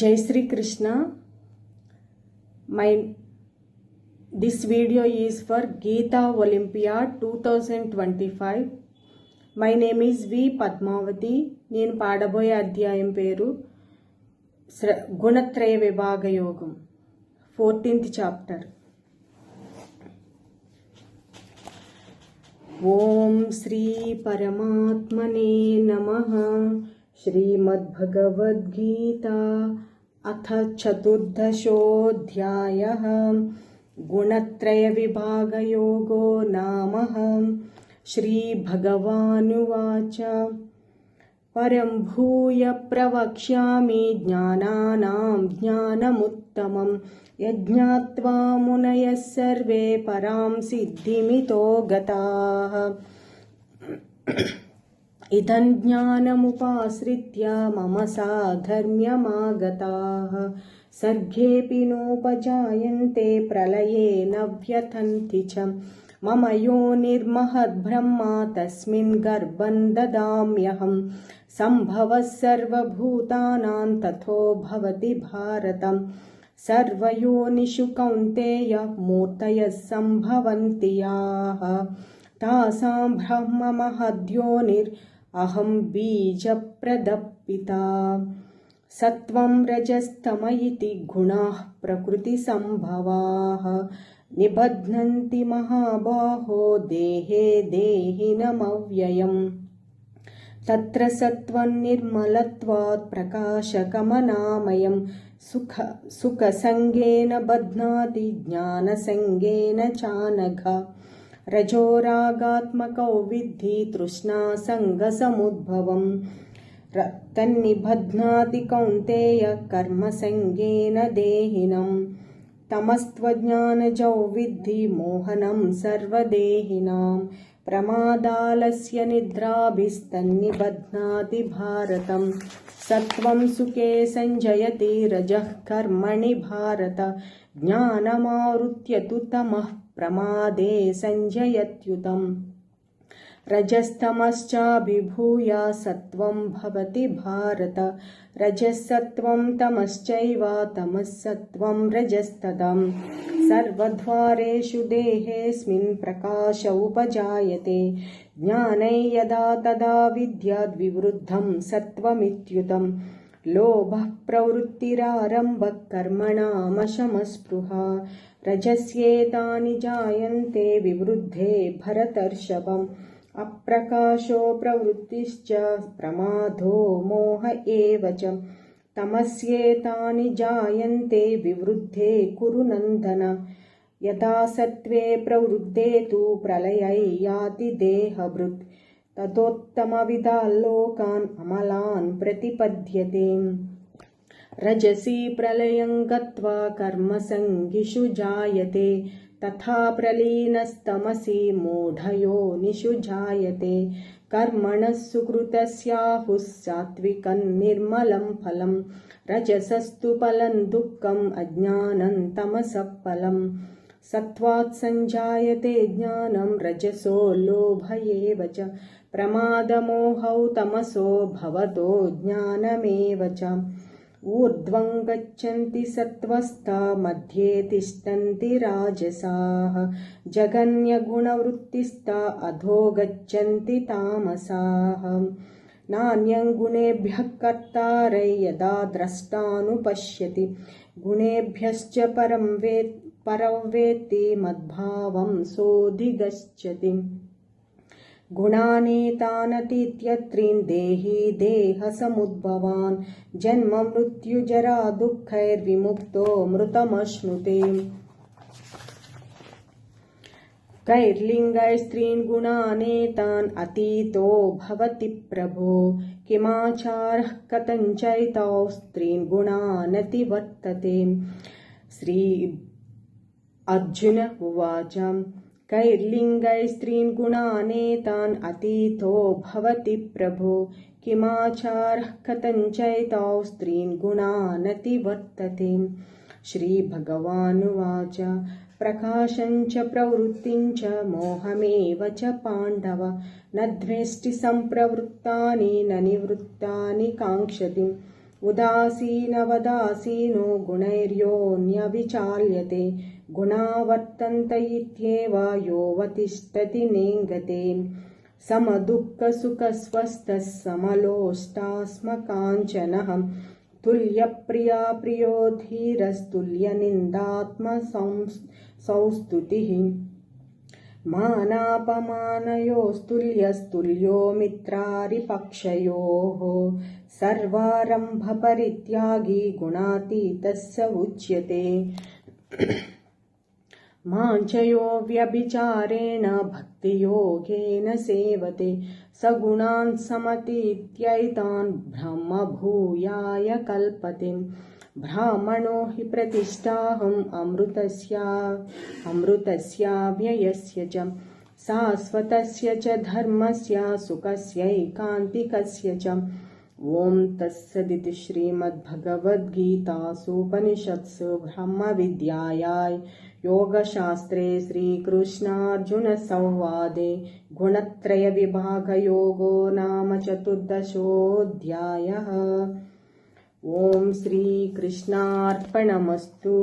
Jai Sri Krishna. This video is for Geeta Olympiad 2025. My name is V. Padmavati. నేను పాడబోయే అధ్యాయం పేరు గుణత్రయ విభాగ యోగం 14th చాప్టర్. ఓం శ్రీ పరమాత్మనే నమః. శ్రీమద్భగవద్గీతా అథ చతుర్దశోऽధ్యాయః. గుణత్రయ విభాగ యోగో నామ. శ్రీభగవానువాచ పరం భూయ ప్రవక్ష్యామి జ్ఞానానాం జ్ఞానముత్తమం యజ్ఞాత్వా మునయః సర్వే పరాం సిద్ధిమితో గతాః. ఇదం జ్ఞానముపాశ్రిత్య మమ సాధర్మ్యమాగతాః. సర్గేऽపి నోపజాయంతే ప్రళయే న వ్యథన్తి చ. మమ యోనిర్మహద్బ్రహ్మ తస్మిన్ గర్భం దదామ్యహం. సంభవః సర్వభూతానాం తథో భవతి భారత. సర్వయోనిషు కౌంతేయ మూర్తయః సంభవంతి యాః. తాసాం బ్రహ్మ మహద్యోనిర్ అహం బీజప్రదపితా. సత్వం రజస్తమ ఇతి గుణాః ప్రకృతి సంభవాః. నిబధ్నంతి మహాబాహో దేహే దేహినమవ్యయం. తత్ర సత్వం నిర్మలత్వాత్ ప్రకాశకమనామయం. సుఖసంగేన బధ్నాతి జ్ఞానసంగేన చానఘ. రజోరాగాత్మకౌ విద్ధి తృష్ణాసంగసముద్భవం. తన్నిబధ్నాతి కౌంతేయ కర్మసంగేన దేహినం. తమస్త్వజ్ఞానజౌ విద్ధి మోహనం సర్వదేహినాం. ప్రమాదాలస్య నిద్రాభిస్తన్నిబధ్నాతి భారతం. సత్వం సుఖే సంజయతి రజః కర్మణి భారత. జ్ఞానమావృత్య తు తమః ప్రమాదే సంజయత్యుతం. రజస్తమశ్చాభిభూయ సత్వం భవతి భారత. రజస్సత్వం తమశ్చైవ తమస్సత్వం రజస్తదం. సర్వద్వారేషు దేహేస్మిన్ ప్రకాశ ఉపజాయతే. జ్ఞానై యదా తదా విద్యాద్ వివృద్ధం సత్వమిత్యుతం. లోభః ప్రవృత్తిరారంభః కర్మణామశమస్పృహ. రజస్యేతాని జాయంతే వివృద్ధే భరతర్షభం. అప్రకాశో ప్రవృత్తిశ్చ ప్రమాదో మోహ ఏవ చ. తమస్యేతాని జాయంతే వివృద్ధే కురు నందన. యదా సత్వే ప్రవృద్ధే తు ప్రళయై యాతి దేహభృత్. తదోత్తమవిదాల్లోకాన్ అమలాన్ ప్రతిపద్యతే. రజసి ప్రళయం గత్వా కర్మసంగిషు జాయతే. తథా ప్రలీనస్తమసి మూఢయోనిషు జాయతే. కర్మణః సుకృతస్యాహుః సాత్వికం నిర్మలం ఫలం. రజసస్తు ఫలం దుఃఖం అజ్ఞానం తమసః ఫలం. సత్వాత్ సంజాయతే జ్ఞానం రజసో లోభ ఏవ చ. ప్రమాదమోహౌ తమసో భవతో జ్ఞానమేవ చ. ఊర్ధ్వం గచ్చంతి సత్వస్థా మధ్యే తిష్టంతి రాజసాః. జగన్యగుణవృత్తిస్థా అధో గచ్చంతి తామసాః. నాన్యం గుణేభ్యః కర్తారై యదా ద్రష్టానుపశ్యతి. గుణేభ్యశ్చ పరం వేత్తి మద్భావం సోధిగచ్చతి. గుణానేతానతీత్యత్రీన్ దేహీ దేహసముద్భవాన్. జన్మ మృత్యుజరా దుఃఖైర్విముక్తో మృతమశ్నుతే. కైర్లింగైస్త్రీన్ గుణానేతాన్ అతీతో భవతి ప్రభో. కిమాచారః కథంచైతౌ స్త్రీన్ గుణానతివర్తతే. శ్రీ అర్జున ఉవాచ కైర్లింగైస్త్రీన్ గుణానేతాన్ అతీతో భవతి ప్రభో. కిమాచారః కథంచైతౌ స్త్రీన్ గుణానతివర్తతే. శ్రీభగవానువాచ ప్రకాశంచ ప్రవృత్తించ మోహమేవ చ పాండవ. న ద్వేష్టి సంప్రవృత్తాని న నివృత్తాని కాంక్షతి. उदासीनवदासीनो गुणैर्योऽन्यविचाल्यते गुणा वर्तन्त इत्येव योऽवतिष्ठति नेङ्गते समदुःखसुखस्वस्थः समलोष्टास्मकाञ्चनः तुल्यप्रिया प्रियो धीरस्तुल्यनिन्दात्मसंस्तुतिः मानापमानयोस्तुल्यस्तुल्यो मित्रारिपक्षयोः सर्वारम्भपरित्यागी गुणातीतः स उच्यते माञ्चयो व्यभिचारेण भक्तियोगेन सेवते सगुणान् समतीत्यैतान् ब्रह्मभूयाय कल्पते ब्राह्मणो हि प्रतिष्ठाहम् अमृतस्याव्ययस्य च शाश्वतस्य च धर्मस्य सुखस्यैकान्तिकस्य च ॐ तत्सदिति श्रीमद्भगवद्गीतासूपनिषत्सु ब्रह्मविद्यायां योगशास्त्रे श्रीकृष्णार्जुनसंवादे गुणत्रयविभागयोगो नाम 14. ॐ श्रीकृष्णार्पणमस्तु।